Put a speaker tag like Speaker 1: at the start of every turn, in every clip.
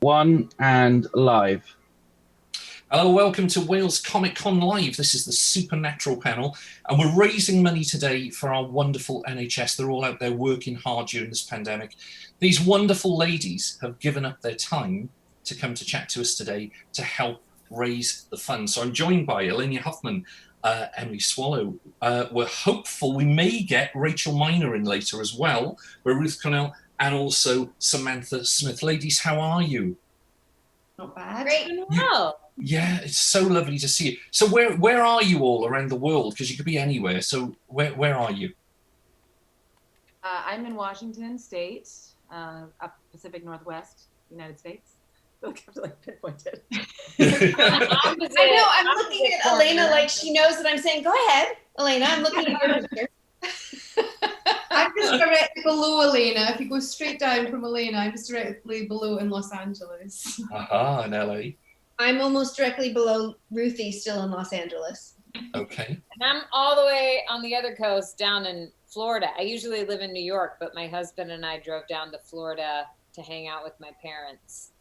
Speaker 1: One and live.
Speaker 2: Hello, welcome to Wales Comic Con Live. This is the Supernatural panel, and we're raising money today for our wonderful NHS. They're all out there working hard during this pandemic. These wonderful ladies have given up their time to come to chat to us today to help raise the funds. So I'm joined by Elena Hoffman, Emily Swallow. We're hopeful we may get Rachel Miner in later as well. We're Ruth, Connell, and also Samantha Smith. Ladies, how are you?
Speaker 3: Not bad.
Speaker 4: Great. Wow.
Speaker 2: Yeah, it's so lovely to see you. So where are you all around the world? Because you could be anywhere. So where are you?
Speaker 3: I'm in Washington State, up Pacific Northwest, United States. I feel like I have to pinpoint it.
Speaker 4: I know. I'm looking at Elena like she knows what I'm saying. Go ahead, Elena. I'm looking at your picture.
Speaker 5: I'm just directly below Elena. If you go straight down from Elena, I'm just directly below in Los Angeles.
Speaker 2: Aha, in LA.
Speaker 4: I'm almost directly below Ruthie, still in Los Angeles.
Speaker 2: Okay.
Speaker 6: And I'm all the way on the other coast down in Florida. I usually live in New York, but my husband and I drove down to Florida to hang out with my parents.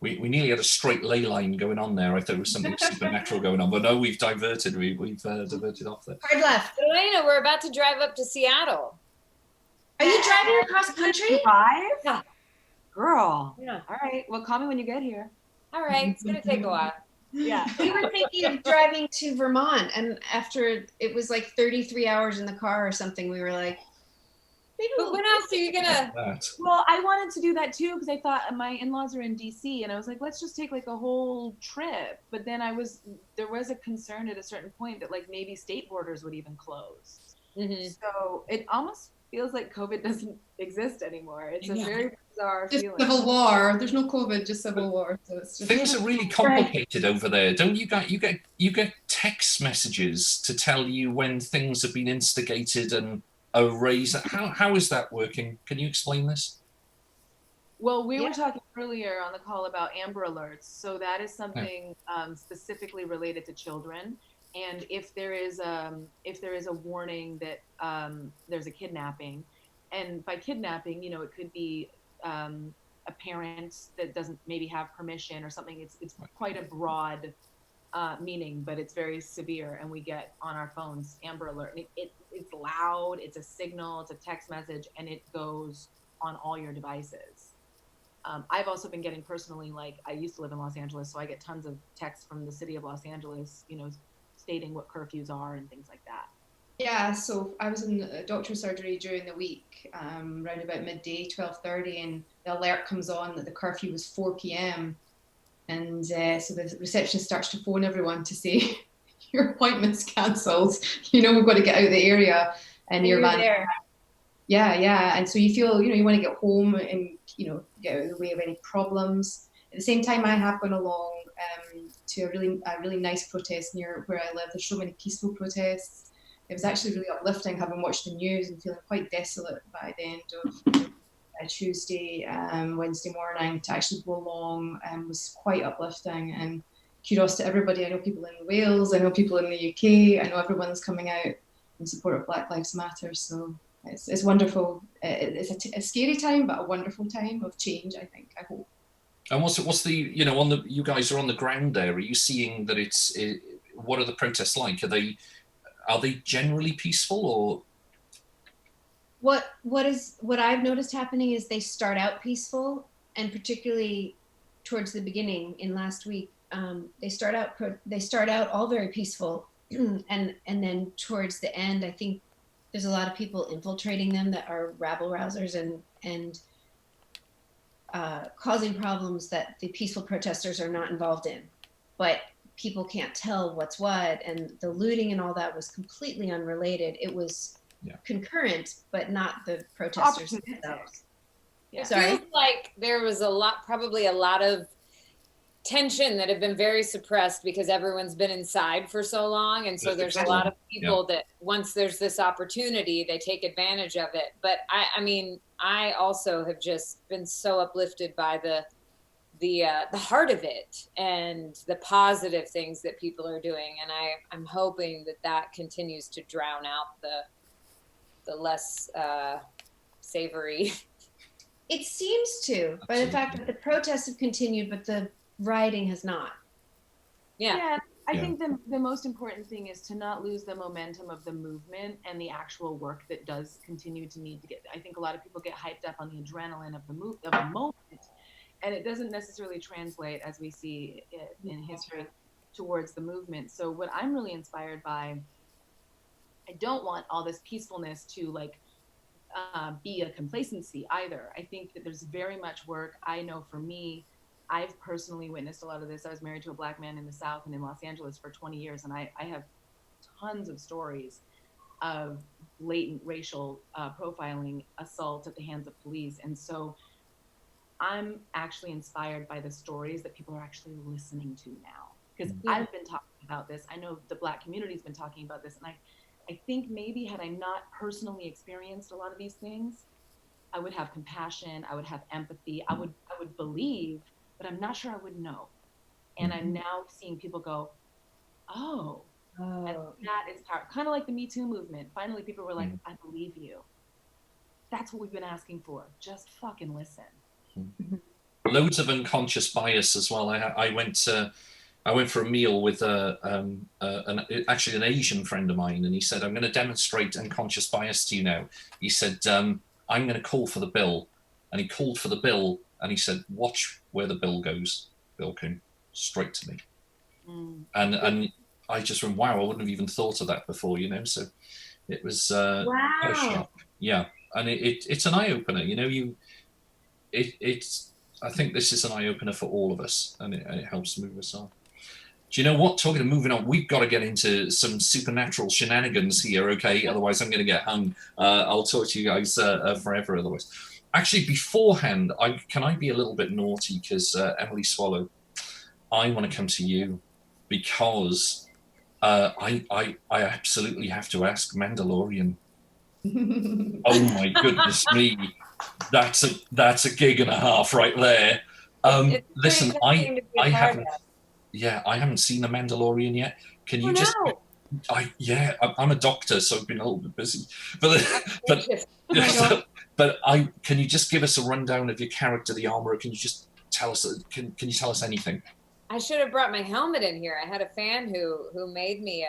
Speaker 2: We nearly had a straight ley line going on there. I thought there was something supernatural going on, but no, we've diverted. We've diverted off there.
Speaker 4: Hard left.
Speaker 6: Elena, we're about to drive up to Seattle.
Speaker 4: Are you driving across country?
Speaker 3: Drive?
Speaker 6: Yeah.
Speaker 3: Girl.
Speaker 6: Yeah.
Speaker 3: All right. Well, call me when you get here.
Speaker 6: All right, it's gonna take a while.
Speaker 3: Yeah.
Speaker 4: We were thinking of driving to Vermont, and after it was like 33 hours in the car or something, we were like, maybe
Speaker 6: But when else are you gonna?
Speaker 3: Well, I wanted to do that too because I thought my in-laws are in DC, and I was like, let's just take like a whole trip. But then there was a concern at a certain point that like maybe state borders would even close.
Speaker 6: Mm-hmm.
Speaker 3: So it almost feels like COVID doesn't exist anymore. It's a very bizarre
Speaker 5: Just
Speaker 3: feeling.
Speaker 5: civil war. There's no COVID, just civil war. So it's just
Speaker 2: Things are really complicated over there, don't you? You get text messages to tell you when things have been instigated and are raised. How is that working? Can you explain this?
Speaker 3: Well, we were talking earlier on the call about Amber Alerts. So that is something specifically related to children. And if there is a warning that there's a kidnapping, and by kidnapping, it could be a parent that doesn't maybe have permission or something. It's quite a broad meaning, but it's very severe. And we get on our phones Amber Alert. It's loud. It's a signal. It's a text message, and it goes on all your devices. I've also been getting personally, like I used to live in Los Angeles, so I get tons of texts from the city of Los Angeles, stating what curfews are and things like that.
Speaker 5: Yeah, so I was in doctor's surgery during the week, around about midday, 12:30, and the alert comes on that the curfew was 4 p.m. And so the receptionist starts to phone everyone to say, your appointment's cancelled. We've got to get out of the area. And you're
Speaker 4: there.
Speaker 5: Yeah. And so you feel, you want to get home and, get out of the way of any problems. At the same time, I have gone along to a really nice protest near where I live. There's so many peaceful protests. It was actually really uplifting having watched the news and feeling quite desolate by the end of Tuesday, Wednesday morning. To actually go along was quite uplifting, and kudos to everybody. I know people in Wales, I know people in the UK, I know everyone's coming out in support of Black Lives Matter. So it's wonderful. It's a scary time, but a wonderful time of change, I think, I hope.
Speaker 2: And what's the you guys are on the ground there. Are you seeing that what are the protests like? Are they generally peaceful, or?
Speaker 4: What I've noticed happening is they start out peaceful, and particularly towards the beginning in last week, they start out all very peaceful, and then towards the end, I think there's a lot of people infiltrating them that are rabble rousers and causing problems that the peaceful protesters are not involved in, but people can't tell what's what, and the looting and all that was completely unrelated. It was concurrent, but not the protesters themselves.
Speaker 6: It feels like there was probably a lot of tension that have been very suppressed because everyone's been inside for so long, and so there's a lot of people that once there's this opportunity, they take advantage of it. But I also have just been so uplifted by the heart of it and the positive things that people are doing, and I'm hoping that continues to drown out the less savory
Speaker 4: It seems to, by the fact that the protests have continued, but the rioting has not.
Speaker 3: Yeah. I think the most important thing is to not lose the momentum of the movement and the actual work that does continue to need to get. I think a lot of people get hyped up on the adrenaline of the moment, and it doesn't necessarily translate, as we see in history, towards the movement. So what I'm really inspired by, I don't want all this peacefulness to like be a complacency either. I think that there's very much work. I know for me, I've personally witnessed a lot of this. I was married to a Black man in the South and in Los Angeles for 20 years, and I have tons of stories of blatant racial profiling, assault at the hands of police. And so I'm actually inspired by the stories that people are actually listening to now. Because I've been talking about this. I know the Black community's been talking about this. And I think maybe had I not personally experienced a lot of these things, I would have compassion, I would have empathy, I would believe, but I'm not sure I would know. And I'm now seeing people go, oh. And that is power. Kind of like the Me Too movement. Finally, people were like, I believe you. That's what we've been asking for. Just fucking listen.
Speaker 2: Loads of unconscious bias as well. I went for a meal with actually an Asian friend of mine, and he said, I'm going to demonstrate unconscious bias to you now. He said, I'm going to call for the bill. And he called for the bill, and he said, watch where the bill goes. Bill came straight to me. And I just went, wow, I wouldn't have even thought of that before, you know? So it was a shock. Yeah. And it's an eye-opener, you know, I think this is an eye-opener for all of us, and it helps move us on. Do you know what? Talking of moving on, we've got to get into some supernatural shenanigans here, okay? Otherwise, I'm going to get hung. I'll talk to you guys forever otherwise. Actually, beforehand, can I be a little bit naughty? Because Emily Swallow, I want to come to you because I absolutely have to ask Mandalorian. Oh my goodness me. That's a gig and a half right there. Listen, I haven't seen The Mandalorian yet. Can you I'm a doctor, so I've been a little bit busy. But can you just give us a rundown of your character, the armor? Can you just tell us? Can you tell us anything?
Speaker 6: I should have brought my helmet in here. I had a fan who made me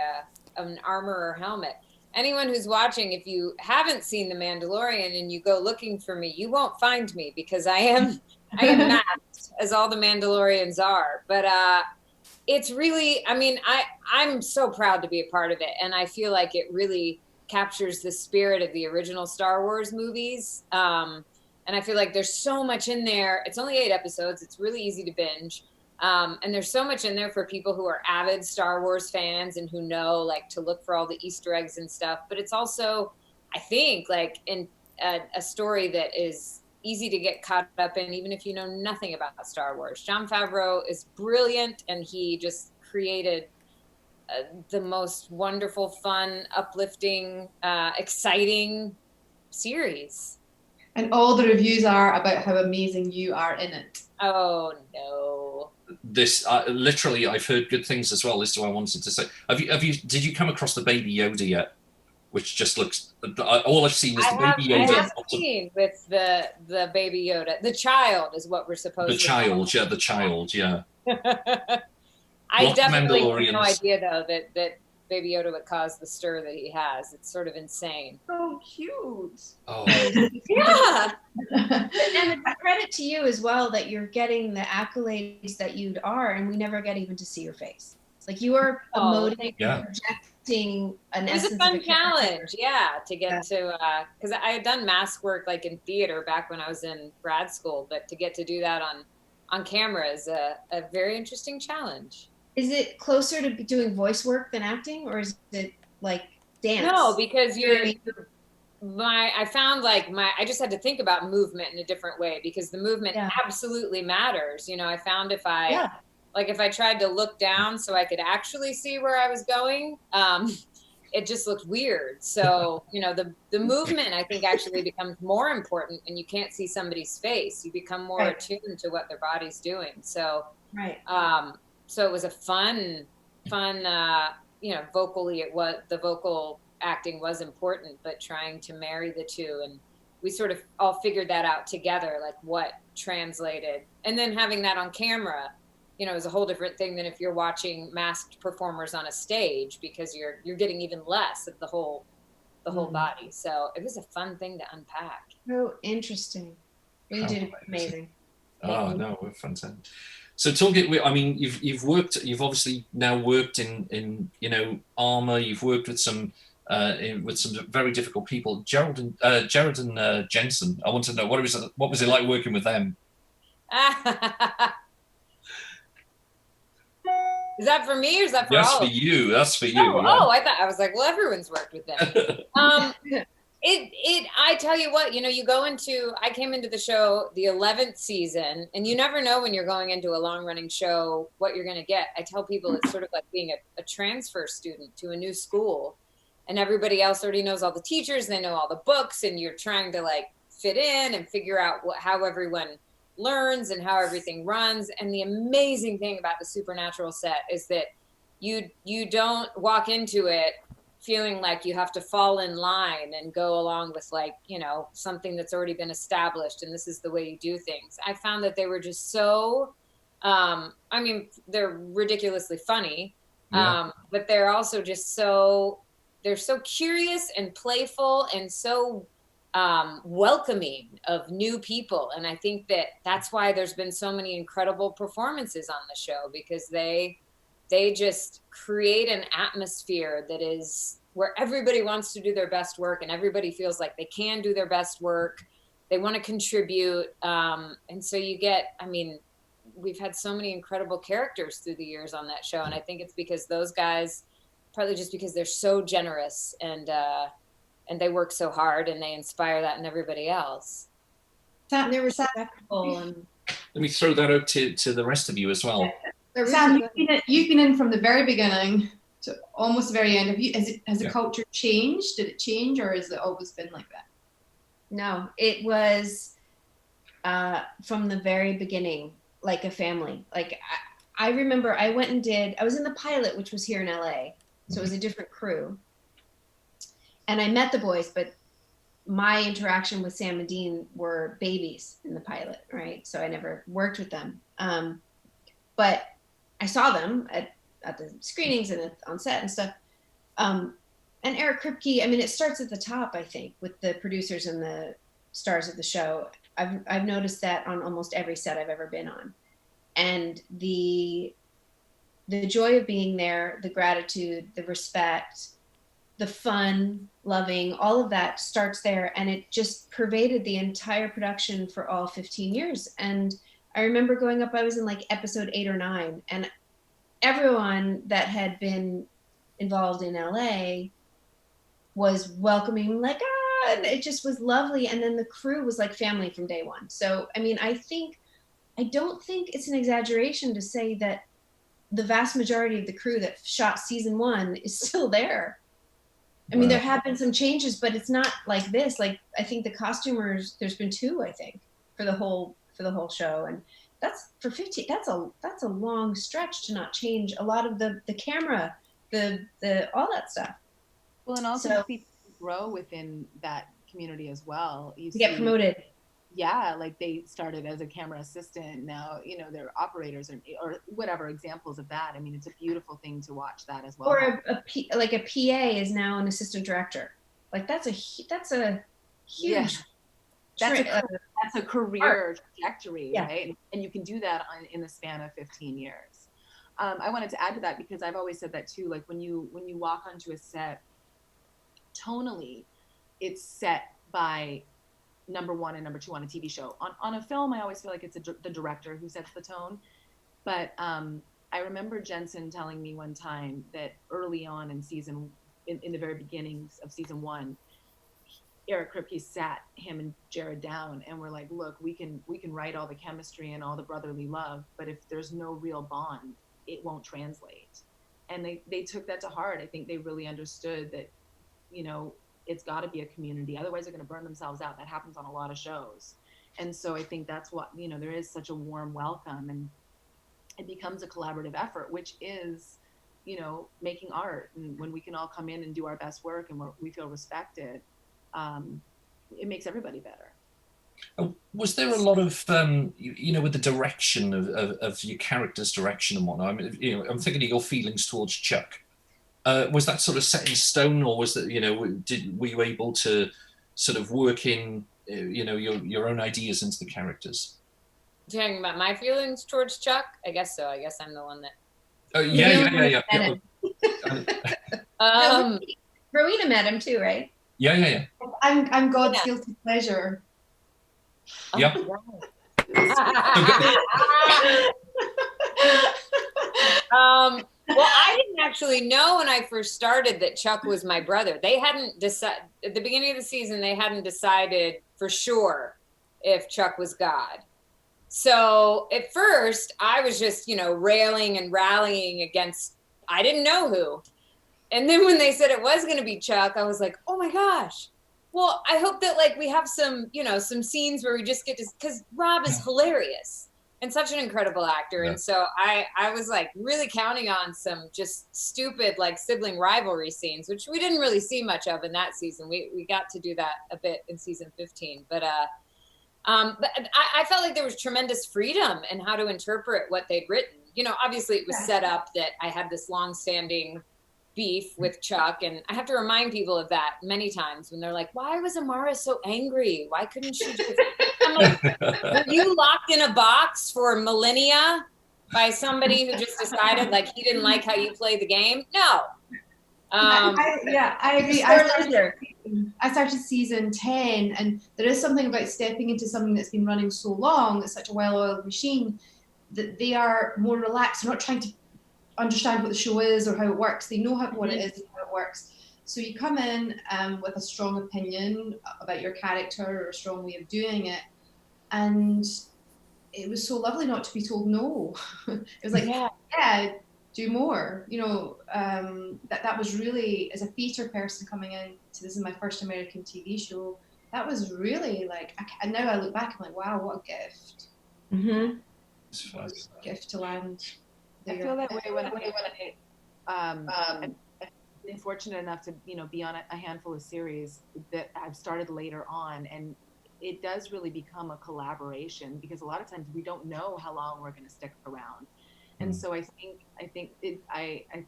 Speaker 6: an armorer helmet. Anyone who's watching, if you haven't seen The Mandalorian and you go looking for me, you won't find me because I am masked, as all the Mandalorians are. But it's really, I mean, I'm so proud to be a part of it, and I feel like it really captures the spirit of the original Star Wars movies. And I feel like there's so much in there. It's only 8 episodes. It's really easy to binge. And there's so much in there for people who are avid Star Wars fans and who know like to look for all the Easter eggs and stuff. But it's also, I think, like in a story that is easy to get caught up in, even if you know nothing about Star Wars. Jon Favreau is brilliant, and he just created the most wonderful, fun, uplifting, exciting series.
Speaker 5: And all the reviews are about how amazing you are in it.
Speaker 6: Oh no.
Speaker 2: This literally, I've heard good things as well. This is what I wanted to say. Did you come across the Baby Yoda yet? Which just looks, all I've seen is the Baby Yoda.
Speaker 6: I have seen with the Baby Yoda. The child is what we're supposed to
Speaker 2: The child, yeah.
Speaker 6: I definitely have no idea though that Baby Yoda would cause the stir that he has. It's sort of insane.
Speaker 3: So cute.
Speaker 2: Oh.
Speaker 6: Yeah.
Speaker 4: And credit to you as well that you're getting the accolades that you are, and we never get even to see your face. Like you are emoting, projecting an essence.
Speaker 6: It was a fun challenge, to get to, because I had done mask work like in theater back when I was in grad school, but to get to do that on camera is a very interesting challage.
Speaker 4: Is it closer to doing voice work than acting, or is it like dance?
Speaker 6: No, because I found like I just had to think about movement in a different way, because the movement absolutely matters. You know, I found if I tried to look down so I could actually see where I was going, it just looked weird. So, you know, the movement I think actually becomes more important when you can't see somebody's face. You become more attuned to what their body's doing. So, so it was a fun, you know, vocally the vocal acting was important, but trying to marry the two. And we sort of all figured that out together, like what translated. And then having that on camera, you know, is a whole different thing than if you're watching masked performers on a stage, because you're getting even less of the whole body. So it was a fun thing to unpack.
Speaker 4: So interesting. You did amazing.
Speaker 2: Oh no, we're fantastic. So Toolkit, I mean, you've obviously now worked in you know, armor. You've worked with some very difficult people. Jared and Jensen. I want to know what was it like working with them?
Speaker 6: Is that for me or is that for all?
Speaker 2: That's for you. That's for you.
Speaker 6: Oh, I was like, well, everyone's worked with them. I tell you what, you know, I came into the show the 11th season, and you never know when you're going into a long running show what you're going to get. I tell people it's sort of like being a transfer student to a new school, and everybody else already knows all the teachers, they know all the books, and you're trying to like fit in and figure out how everyone learns and how everything runs. And the amazing thing about the Supernatural set is that you don't walk into it feeling like you have to fall in line and go along with, like, you know, something that's already been established and this is the way you do things. I found that they were just so I mean, they're ridiculously funny, but they're also just they're so curious and playful and so welcoming of new people. And I think that's why there's been so many incredible performances on the show, because they just create an atmosphere that is where everybody wants to do their best work and everybody feels like they can do their best work. They want to contribute. And so I mean, we've had so many incredible characters through the years on that show. And I think it's because those guys, partly just because they're so generous and they work so hard and they inspire that in everybody else.
Speaker 4: They were respectful. And
Speaker 2: let me throw that out to the rest of you as well.
Speaker 5: Sam, you've been in from the very beginning to almost the very end. Has the culture changed? Did it change, or has it always been like that?
Speaker 4: No, it was from the very beginning, like a family. Like I remember I was in the pilot, which was here in LA. So it was a different crew. And I met the boys, but my interaction with Sam and Dean were babies in the pilot, right? So I never worked with them. But I saw them at the screenings and on set and stuff. And Eric Kripke, I mean, it starts at the top, I think, with the producers and the stars of the show. I've noticed that on almost every set I've ever been on. And the joy of being there, the gratitude, the respect, the fun, loving, all of that starts there. And it just pervaded the entire production for all 15 years. And I remember growing up, I was in like episode 8 or 9, and everyone that had been involved in LA was welcoming, like, and it just was lovely. And then the crew was like family from day one. So, I mean, I don't think it's an exaggeration to say that the vast majority of the crew that shot season 1 is still there. I mean, there have been some changes, but it's not like this. Like, I think the costumers, there's been 2, I think, for the whole show. And that's for 15, that's a long stretch to not change a lot of the camera, the all that stuff.
Speaker 3: Well, and also people grow within that community as well. You
Speaker 4: get promoted.
Speaker 3: Yeah, like they started as a camera assistant. Now, you know, they're operators or whatever examples of that. I mean, it's a beautiful thing to watch that as well.
Speaker 4: Or like a PA is now an assistant director. Like that's a huge.
Speaker 3: That's a career trajectory, right? And you can do that in the span of 15 years. I wanted to add to that because I've always said that too. Like when you walk onto a set, tonally, it's set by number 1 and number 2 on a TV show. On a film, I always feel like it's the director who sets the tone. But I remember Jensen telling me one time that early on in the very beginnings of season 1, Eric Kripke sat him and Jared down and we're like, look, we can write all the chemistry and all the brotherly love, but if there's no real bond, it won't translate. And they took that to heart. I think they really understood that, you know, it's got to be a community. Otherwise, they're going to burn themselves out. That happens on a lot of shows. And so I think that's what, you know, there is such a warm welcome and it becomes a collaborative effort, which is, you know, making art. And when we can all come in and do our best work and we feel respected, it makes everybody better.
Speaker 2: Was there a lot of, with the direction of your character's direction and whatnot? I mean, I'm thinking of your feelings towards Chuck. Was that sort of set in stone, or was that, were you able to sort of work in, your own ideas into the characters?
Speaker 6: Talking about my feelings towards Chuck? I guess so. I guess I'm the one that.
Speaker 2: Oh, yeah.
Speaker 4: Rowena met him too, right?
Speaker 2: Yeah.
Speaker 5: I'm God's guilty pleasure.
Speaker 2: Yeah.
Speaker 6: Well, I didn't actually know when I first started that Chuck was my brother. They hadn't decided at the beginning of the season. They hadn't decided for sure if Chuck was God. So at first, I was just, railing and rallying against. I didn't know who. And then when they said it was going to be Chuck, I was like, oh my gosh. Well, I hope that we have some, some scenes where we just get to, because Rob is hilarious and such an incredible actor. Yeah. And so I was really counting on some just stupid sibling rivalry scenes, which we didn't really see much of in that season. We got to do that a bit in season 15. But I felt like there was tremendous freedom in how to interpret what they'd written. Obviously it was set up that I had this long-standing beef with Chuck, and I have to remind people of that many times when they're like, why was Amara so angry? Why couldn't she just... I'm like, were you locked in a box for millennia by somebody who just decided he didn't like how you play the game? No.
Speaker 5: I agree. I started season 10, and there is something about stepping into something that's been running so long, it's such a well-oiled machine, that they are more relaxed. They're not trying to understand what the show is or how it works. They know what it is and how it works. So you come in with a strong opinion about your character or a strong way of doing it, and it was so lovely not to be told no. It was like, yeah, do more. That was really, as a theatre person coming in to this is my first American TV show, that was really and now I look back, I'm like, wow, what a gift.
Speaker 4: Mm-hmm.
Speaker 5: What a gift to land.
Speaker 3: I feel that way when I'm fortunate enough to be on a handful of series that I've started later on, and it does really become a collaboration, because a lot of times we don't know how long we're going to stick around, and so I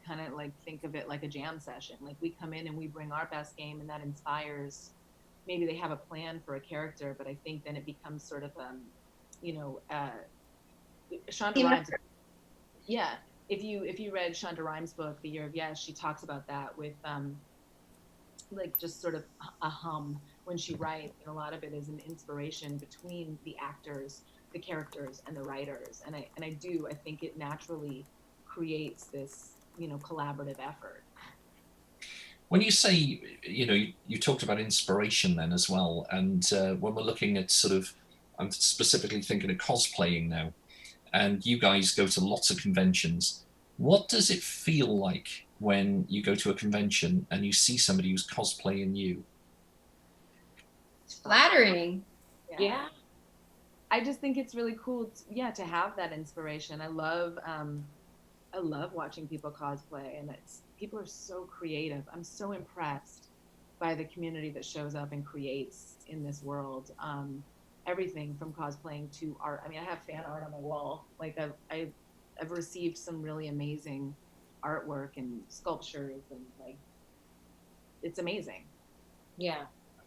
Speaker 3: kind of think of it like a jam session. We come in and we bring our best game, and that inspires. Maybe they have a plan for a character, but I think then it becomes sort of Shonda Rhimes. Yeah, if you read Shonda Rhimes' book, The Year of Yes, she talks about that with just sort of a hum when she writes, and a lot of it is an inspiration between the actors, the characters, and the writers, and I think it naturally creates this collaborative effort.
Speaker 2: When you say you talked about inspiration then as well, and when we're looking at I'm specifically thinking of cosplaying now. And you guys go to lots of conventions. What does it feel like when you go to a convention and you see somebody who's cosplaying you?
Speaker 4: It's flattering.
Speaker 3: Yeah. I just think it's really cool to have that inspiration. I love watching people cosplay, and people are so creative. I'm so impressed by the community that shows up and creates in this world. Everything from cosplaying to art. I mean, I have fan art on my wall. I've received some really amazing artwork and sculptures, and it's amazing.
Speaker 6: Yeah.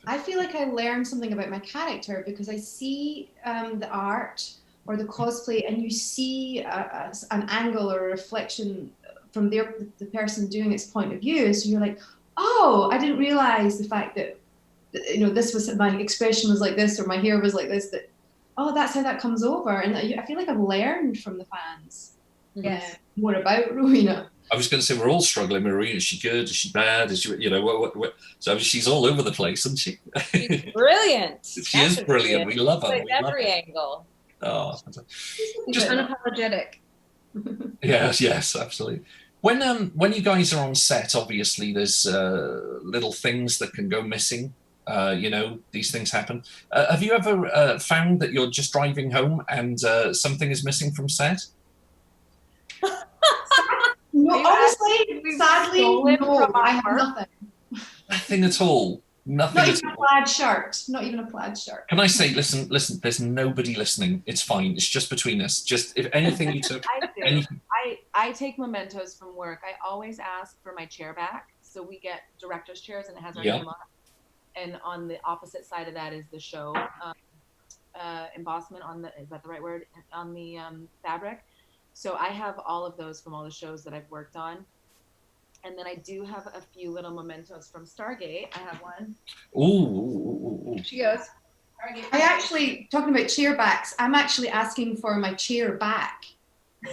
Speaker 5: I feel like I learned something about my character because I see the art or the cosplay, and you see an angle or a reflection from the person doing its point of view. So you're like, oh, I didn't realize the fact that this was, my expression was like this, or my hair was like this, that's how that comes over. And I feel like I've learned from the fans more about Rowena.
Speaker 2: I was going to say, we're all struggling with Rowena. Is she good? Is she bad? Is she, what? So she's all over the place, isn't she?
Speaker 6: She's brilliant.
Speaker 2: She is brilliant. We love her.
Speaker 6: Every angle.
Speaker 2: Oh,
Speaker 4: just unapologetic.
Speaker 2: Yes, absolutely. When you guys are on set, obviously there's little things that can go missing. These things happen. Have you ever found that you're just driving home and something is missing from set?
Speaker 5: No, honestly, sadly, no, I have nothing.
Speaker 2: Nothing at all. Nothing.
Speaker 5: Not even a plaid shirt. Not even a plaid shirt.
Speaker 2: Can I say, listen, there's nobody listening. It's fine. It's just between us. Just if anything you took.
Speaker 3: I take mementos from work. I always ask for my chair back. So we get director's chairs and it has our name on it. And on the opposite side of that is the show embossment on the, is that the right word? On the fabric. So I have all of those from all the shows that I've worked on. And then I do have a few little mementos from Stargate. I have one.
Speaker 2: Ooh.
Speaker 3: She goes.
Speaker 5: Stargate. I actually, talking about chair backs, I'm actually asking for my chair back.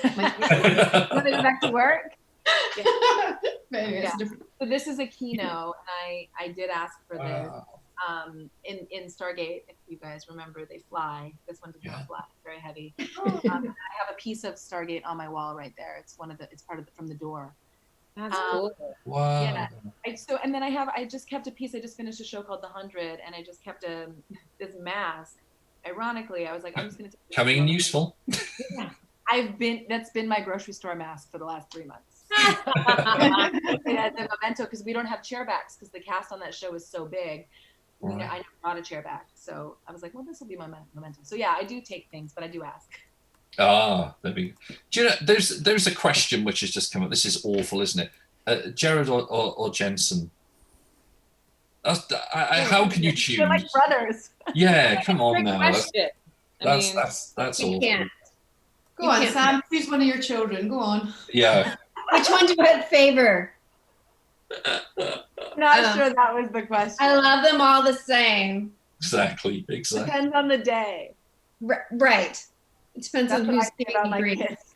Speaker 3: Want to go back to work?
Speaker 5: Yeah. But anyway,
Speaker 3: Yeah. So this is a Kino, and I did ask for this. In Stargate, if you guys remember, they fly. This one does not fly. It's very heavy. I have a piece of Stargate on my wall right there. It's part of from the door.
Speaker 6: That's cool.
Speaker 2: Wow.
Speaker 3: Yeah. And then I just kept a piece. I just finished a show called The 100, and I just kept this mask. Ironically, I was like, I'm just gonna take
Speaker 2: Coming in useful.
Speaker 3: Yeah. That's been my grocery store mask for the last 3 months. It has a memento because we don't have chair backs because the cast on that show is so big. I never brought a chair back, so I was like, well, this will be my memento. So yeah, I do take things, but I do ask.
Speaker 2: There we go. Do you know, there's a question which has just come up. This is awful, isn't it? Jared or Jensen? How can you choose?
Speaker 3: They're like brothers.
Speaker 2: Yeah, come on now.
Speaker 6: That's
Speaker 2: awful.
Speaker 4: You can't.
Speaker 5: Go on, Sam. Choose one of your children. Go on.
Speaker 2: Yeah.
Speaker 4: Which one do you favor?
Speaker 3: Not sure that was the question.
Speaker 4: I love them all the same.
Speaker 2: Exactly.
Speaker 3: Depends on the day.
Speaker 4: Right. It depends on who's
Speaker 3: about my
Speaker 4: green.
Speaker 3: kids.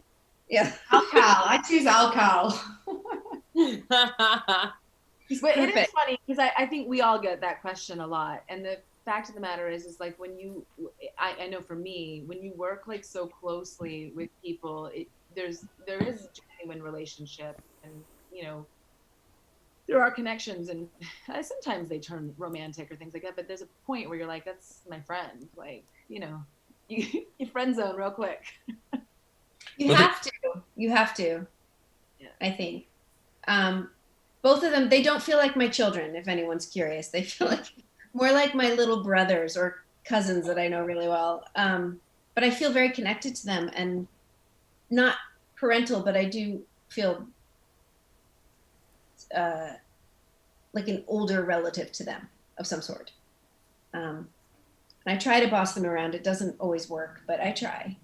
Speaker 4: Yeah.
Speaker 5: Alcal. I choose Alcal.
Speaker 3: But it is funny because I think we all get that question a lot. And the fact of the matter is like when I know for me, when you work like so closely with people, there is a genuine relationship, and there are connections, and sometimes they turn romantic or things like that. But there's a point where you're like, that's my friend. Like, you friend zone real quick.
Speaker 4: You have to.
Speaker 3: Yeah.
Speaker 4: I think. Both of them, they don't feel like my children, if anyone's curious. They feel like more like my little brothers or cousins that I know really well. But I feel very connected to them, and not parental, but I do feel like an older relative to them of some sort. And I try to boss them around. It doesn't always work, but I try.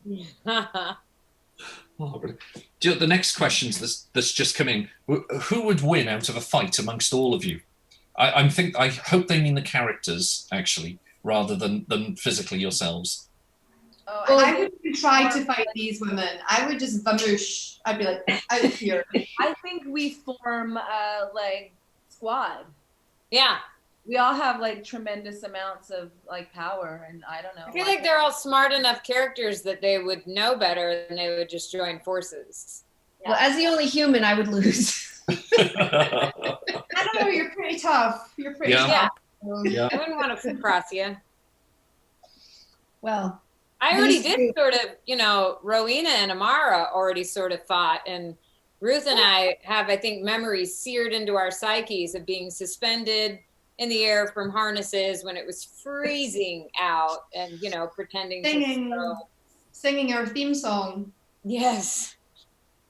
Speaker 2: The next questions that's just come in. Who would win out of a fight amongst all of you? I hope they mean the characters, actually, rather than physically yourselves.
Speaker 3: Oh,
Speaker 5: well, I wouldn't try to fight these women. I would just vamoosh. I'd be like, out of here.
Speaker 3: I think we form like squad.
Speaker 6: Yeah.
Speaker 3: We all have like tremendous amounts of like power, and I don't know.
Speaker 6: I feel like they're all smart enough characters that they would know better and they would just join forces.
Speaker 3: Yeah.
Speaker 4: Well, as the only human, I would lose.
Speaker 5: I don't know. You're pretty tough. You're pretty tough.
Speaker 2: Yeah.
Speaker 6: I wouldn't want to cross you.
Speaker 4: Well,
Speaker 6: I already did sort of, Rowena and Amara already sort of fought, and Ruth and I have, I think, memories seared into our psyches of being suspended in the air from harnesses when it was freezing out, and pretending
Speaker 5: singing our theme song.
Speaker 6: Yes.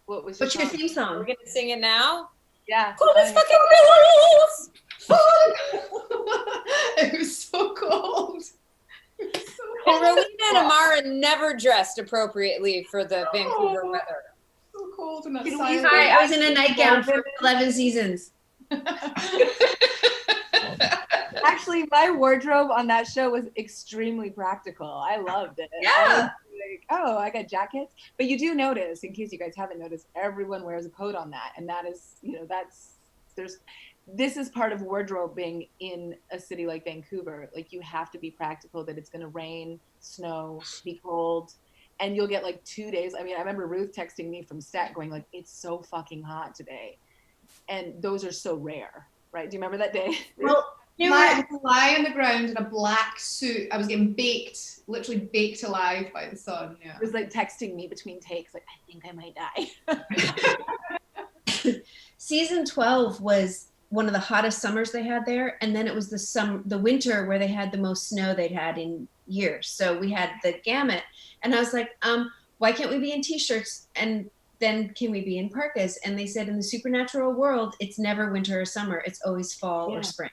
Speaker 3: What's
Speaker 4: your theme song?
Speaker 6: We're gonna sing it now.
Speaker 3: Yeah.
Speaker 6: All these fucking rules.
Speaker 5: It was so cold.
Speaker 6: And Rowena and Amara never dressed appropriately for the Vancouver weather.
Speaker 5: So cold and
Speaker 4: I was in a nightgown for 11 seasons.
Speaker 3: Actually, my wardrobe on that show was extremely practical. I loved it.
Speaker 4: Yeah.
Speaker 3: I got jackets. But you do notice, in case you guys haven't noticed, everyone wears a coat on that. And that is, this is part of wardrobing in a city like Vancouver. Like, you have to be practical that it's going to rain, snow, be cold. And you'll get like 2 days. I mean, I remember Ruth texting me from Stat going like, it's so fucking hot today. And those are so rare, right? Do you remember that day?
Speaker 5: Well, I was lying on the ground in a black suit. I was getting baked, literally baked alive by the sun. Yeah.
Speaker 3: It was like texting me between takes, like, I think I might die.
Speaker 4: Season 12 was one of the hottest summers they had there, and then it was the winter where they had the most snow they'd had in years. So we had the gamut, and I was like, why can't we be in t-shirts, and then can we be in parkas? And they said, in the supernatural world, it's never winter or summer, it's always fall or spring.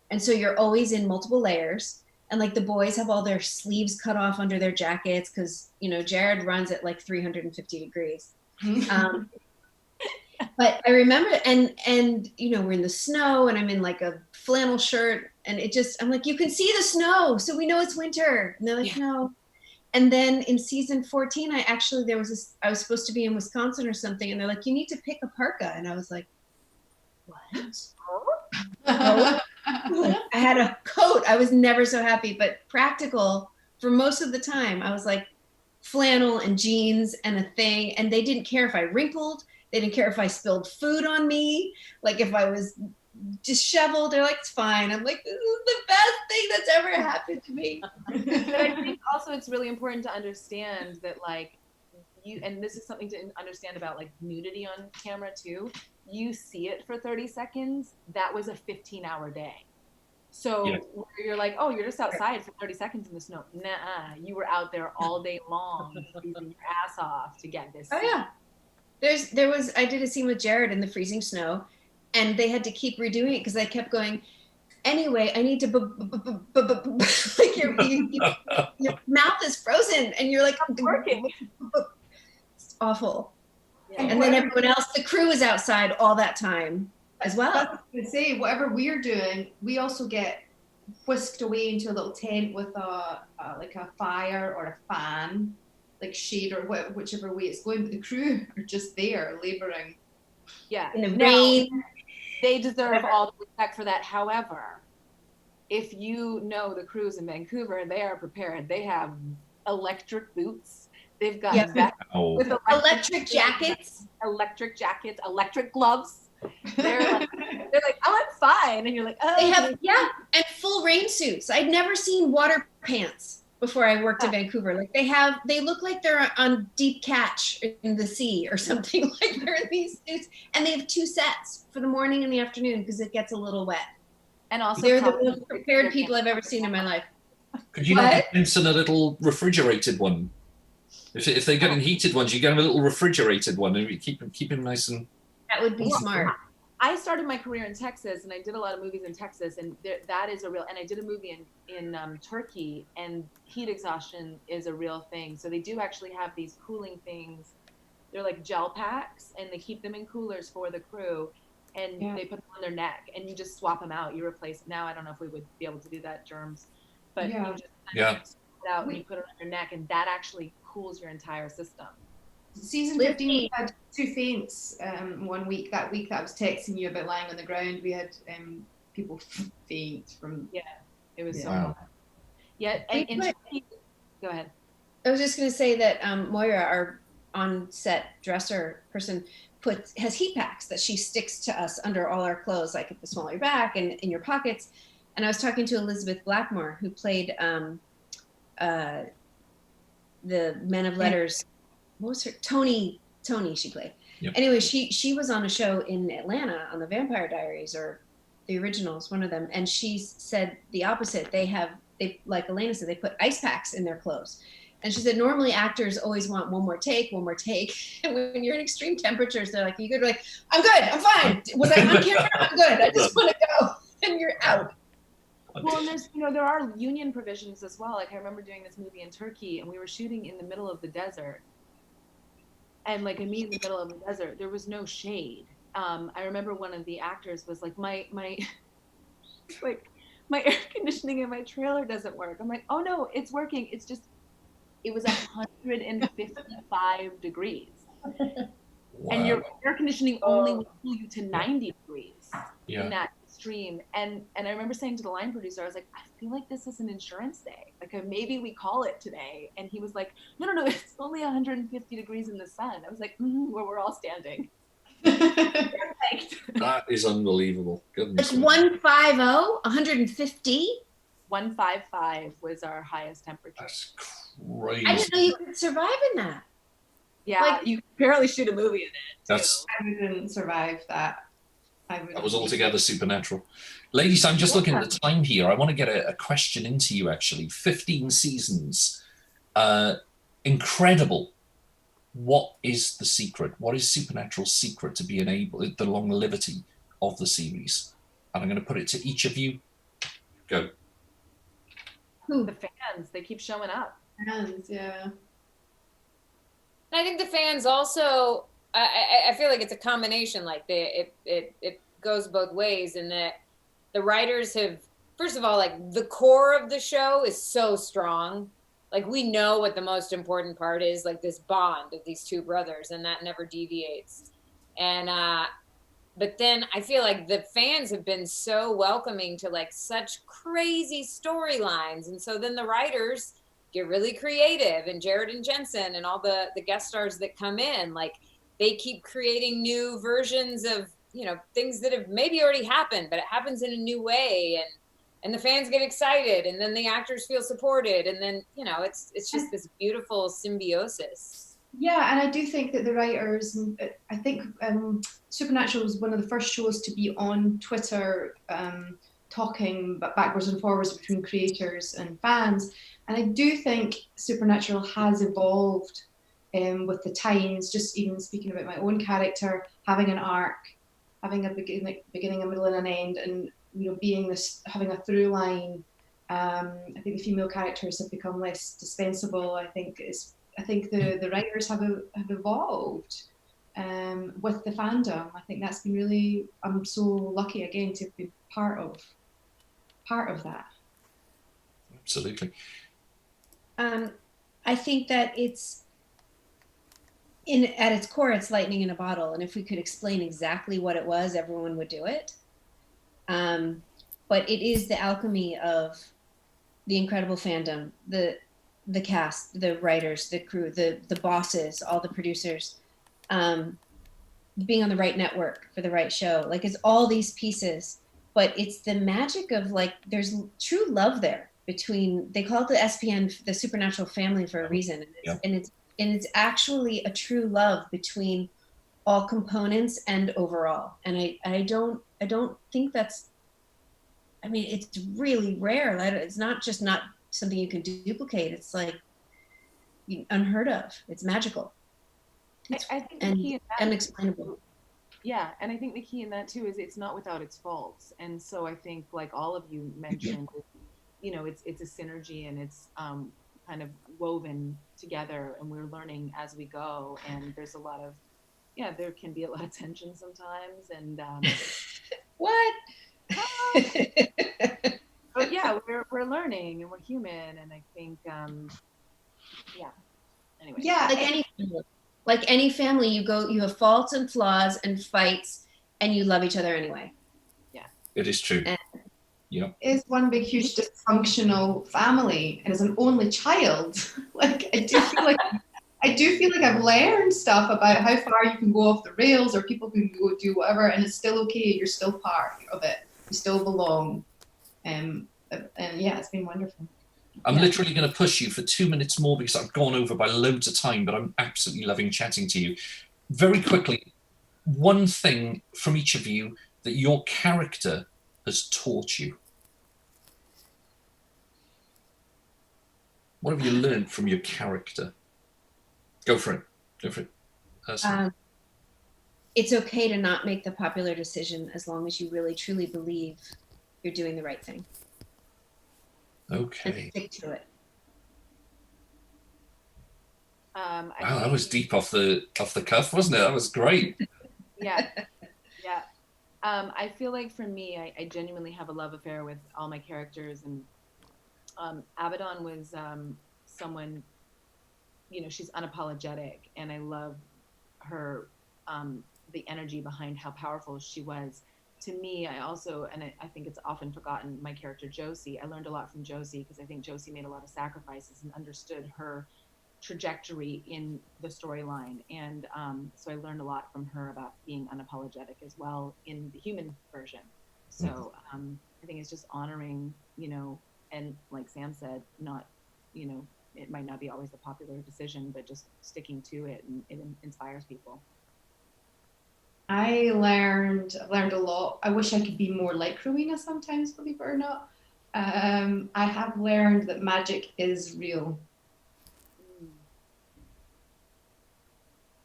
Speaker 4: And so you're always in multiple layers, and like the boys have all their sleeves cut off under their jackets because, you know, Jared runs at like 350 degrees. But I remember, and you know, we're in the snow, and I'm in like a flannel shirt, and I'm like, you can see the snow, so we know it's winter. And they're like, no. And then in season 14, I was supposed to be in Wisconsin or something, and they're like, you need to pick a parka. And I was like, what? Oh. I had a coat. I was never so happy, but practical for most of the time. I was like flannel and jeans and a thing, and they didn't care if I wrinkled. They didn't care if I spilled food on me. Like if I was disheveled, they're like, it's fine. I'm like, this is the best thing that's ever happened to me.
Speaker 3: But I think also it's really important to understand that, like, and this is something to understand about like nudity on camera too. You see it for 30 seconds. That was a 15-hour day. So where you're like, oh, you're just outside for 30 seconds in the snow. Nah, you were out there all day long, freezing your ass off to get this.
Speaker 4: Oh yeah. I did a scene with Jared in the freezing snow, and they had to keep redoing it because I kept going, anyway, I need to, like your mouth is frozen, and you're like,
Speaker 3: I'm working.
Speaker 4: It's awful.
Speaker 3: Yeah.
Speaker 4: And then everyone else, the crew is outside all that time as well.
Speaker 5: I was going to say, whatever we're doing, we also get whisked away into a little tent with like a fire or a fan, like shade or whichever way it's going. But the crew are just there laboring.
Speaker 3: Yeah.
Speaker 4: In the rain.
Speaker 3: They deserve all the respect for that. However, if you know the crews in Vancouver, they are prepared. They have electric boots. They've got with
Speaker 4: electric jackets,
Speaker 3: electric gloves. They're like, oh, I'm fine, and you're like, oh.
Speaker 4: They have and full rain suits. I'd never seen water pants before I worked in Vancouver. Like they look like they're on deep catch in the sea or something. Like they're in these suits, and they have 2 sets for the morning and the afternoon because it gets a little wet.
Speaker 3: And also,
Speaker 4: they're the most prepared people I've ever seen in my life.
Speaker 2: Could you not get Jensen a little refrigerated one? If they're getting heated ones, you get them a little refrigerated one, and you keep them nice and.
Speaker 4: That would be smart.
Speaker 3: I started my career in Texas, and I did a lot of movies in Texas, and that is a real. And I did a movie in Turkey, and heat exhaustion is a real thing. So they do actually have these cooling things. They're like gel packs, and they keep them in coolers for the crew, and they put them on their neck, and you just swap them out. You replace. Now I don't know if we would be able to do that, germs, but you just swap it out and you put it on your neck, and that actually cools your entire system.
Speaker 5: Season 15, we had 2 faints 1 week. That week that I was texting you about lying on the ground, we had people faint from.
Speaker 3: Yeah, it was so hard. Yeah, and go ahead.
Speaker 4: I was just going to say that Moira, our on-set dresser person, has heat packs that she sticks to us under all our clothes, like at the small of your back and in your pockets. And I was talking to Elizabeth Blackmore, who played the Men of Letters. What was her? Tony she played. Yep. Anyway, she was on a show in Atlanta on the Vampire Diaries or the originals, one of them, and she said the opposite. They like Elena said, they put ice packs in their clothes. And she said normally actors always want one more take. And when you're in extreme temperatures, they're like, you good? Like, I'm good, I'm fine. Was I on camera? I'm good. I just want to go. And you're out.
Speaker 3: Well, and there are union provisions as well. Like I remember doing this movie in Turkey, and we were shooting in the middle of the desert. And like me in the middle of the desert, there was no shade. I remember one of the actors was like, my air conditioning in my trailer doesn't work. I'm like, oh no, it's working. It's just, it was 155 degrees. Wow. And your air conditioning only will cool you to 90 degrees in that extreme. And I remember saying to the line producer, I was like, I feel like this is an insurance day. Like maybe we call it today. And he was like, no, it's only 150 degrees in the sun. I was like, where we're all standing.
Speaker 2: That is unbelievable. Goodness.
Speaker 4: Like 150, 150?
Speaker 3: 155 was our highest temperature.
Speaker 2: That's crazy.
Speaker 4: I didn't know you could survive in that.
Speaker 3: Yeah, like, you barely shoot a movie in it.
Speaker 2: That's.
Speaker 5: I wouldn't survive that.
Speaker 2: That was altogether supernatural. Ladies, I'm just looking at the time here. I want to get a question into you, actually. 15 seasons. Incredible. What is the secret? What is Supernatural's secret to being able, the longevity of the series? And I'm going to put it to each of you. Go.
Speaker 3: The fans, they keep showing up.
Speaker 5: Fans, yeah.
Speaker 6: And I think the fans also, I feel like it's a combination. Like it goes both ways, in that the writers have, first of all, like the core of the show is so strong. Like we know what the most important part is, like this bond of these two brothers, and that never deviates. And but then I feel like the fans have been so welcoming to like such crazy storylines, and so then the writers get really creative, and Jared and Jensen and all the guest stars that come in, like they keep creating new versions of, you know, things that have maybe already happened, but it happens in a new way, and the fans get excited, and then the actors feel supported, and then, you know, it's just this beautiful symbiosis.
Speaker 5: Yeah, and I do think that the writers, I think Supernatural was one of the first shows to be on Twitter talking backwards and forwards between creators and fans. And I do think Supernatural has evolved with the times, just even speaking about my own character, having an arc, having a beginning, a middle, and an end, and, you know, being this, having a through line. I think the female characters have become less dispensable. I think the writers have evolved with the fandom. I think that's been really, I'm so lucky again to be part of that.
Speaker 2: Absolutely.
Speaker 4: I think that it's at its core, it's lightning in a bottle. And if we could explain exactly what it was, everyone would do it. But it is the alchemy of the incredible fandom, the cast, the writers, the crew, the bosses, all the producers, being on the right network for the right show. Like, it's all these pieces, but it's the magic of, like, there's true love there between, they call it the SPN, the Supernatural family, for a reason. And it's actually a true love between all components and overall. And I don't think that's, I mean, it's really rare. It's not just not something you can duplicate. It's like unheard of. It's magical.
Speaker 3: I think the key in that,
Speaker 4: unexplainable.
Speaker 3: Yeah, and I think the key in that too is it's not without its faults. And so I think, like all of you mentioned, you know, it's a synergy, and it's kind of woven together, and we're learning as we go. And there's a lot of, there can be a lot of tension sometimes, and
Speaker 4: what?
Speaker 3: But yeah, we're learning, and we're human, and I think anyway.
Speaker 4: Yeah, like any family, you have faults and flaws and fights, and you love each other anyway.
Speaker 3: Yeah,
Speaker 2: it is true.
Speaker 5: It's one big huge dysfunctional family, and as an only child, like I do feel like I've learned stuff about how far you can go off the rails, or people can go do whatever, and it's still okay. You're still part of it. You still belong. And yeah, it's been wonderful.
Speaker 2: I'm literally going to push you for 2 minutes more, because I've gone over by loads of time, but I'm absolutely loving chatting to you. Very quickly, one thing from each of you that your character has taught you. What have you learned from your character? Go for it.
Speaker 4: It's okay to not make the popular decision, as long as you really truly believe you're doing the right thing.
Speaker 2: Okay.
Speaker 4: And stick to it.
Speaker 2: Wow, that was deep off the cuff, wasn't it? That was great.
Speaker 3: Yeah. I feel like for me, I genuinely have a love affair with all my characters, and Abaddon was someone, you know, she's unapologetic, and I love her, the energy behind how powerful she was. To me, I also, and I think it's often forgotten, my character Josie, I learned a lot from Josie, because I think Josie made a lot of sacrifices and understood her trajectory in the storyline. And so I learned a lot from her about being unapologetic as well in the human version. So I think it's just honoring, you know, and like Sam said, not, you know, it might not be always the popular decision, but just sticking to it, and it inspires people.
Speaker 5: I've learned a lot. I wish I could be more like Rowena sometimes, believe it or not. I have learned that magic is real.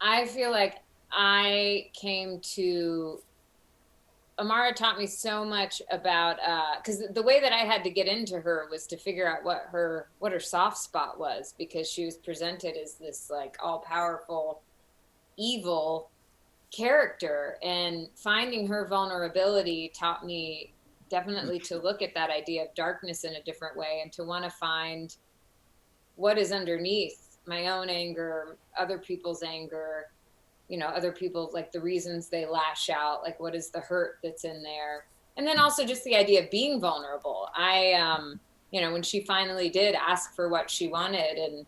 Speaker 6: I feel like I came to, Amara taught me so much about, because the way that I had to get into her was to figure out what her soft spot was, because she was presented as this like all powerful evil character, and finding her vulnerability taught me definitely to look at that idea of darkness in a different way, and to want to find what is underneath my own anger, other people's anger, you know, other people, like the reasons they lash out, like what is the hurt that's in there. And then also just the idea of being vulnerable. You know, when she finally did ask for what she wanted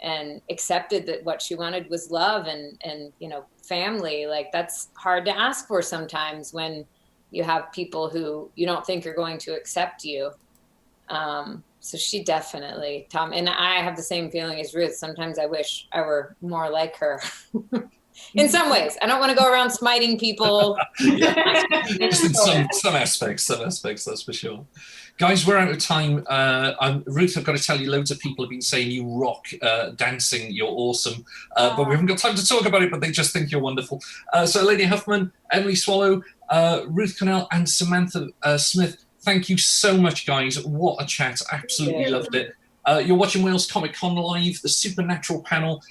Speaker 6: and accepted that what she wanted was love and, you know, family, like that's hard to ask for sometimes when you have people who you don't think are going to accept you. So she definitely, Tom, and I have the same feeling as Ruth. Sometimes I wish I were more like her. In some ways, I don't want to go around smiting people.
Speaker 2: Just in some aspects, that's for sure. Guys, we're out of time. Ruth, I've got to tell you, loads of people have been saying you rock dancing, you're awesome. But we haven't got time to talk about it, but they just think you're wonderful. So Lady Huffman, Emily Swallow, Ruth Connell, and Samantha Smith, thank you so much, guys. What a chat. Absolutely loved it. You're watching Wales Comic Con Live, the Supernatural panel.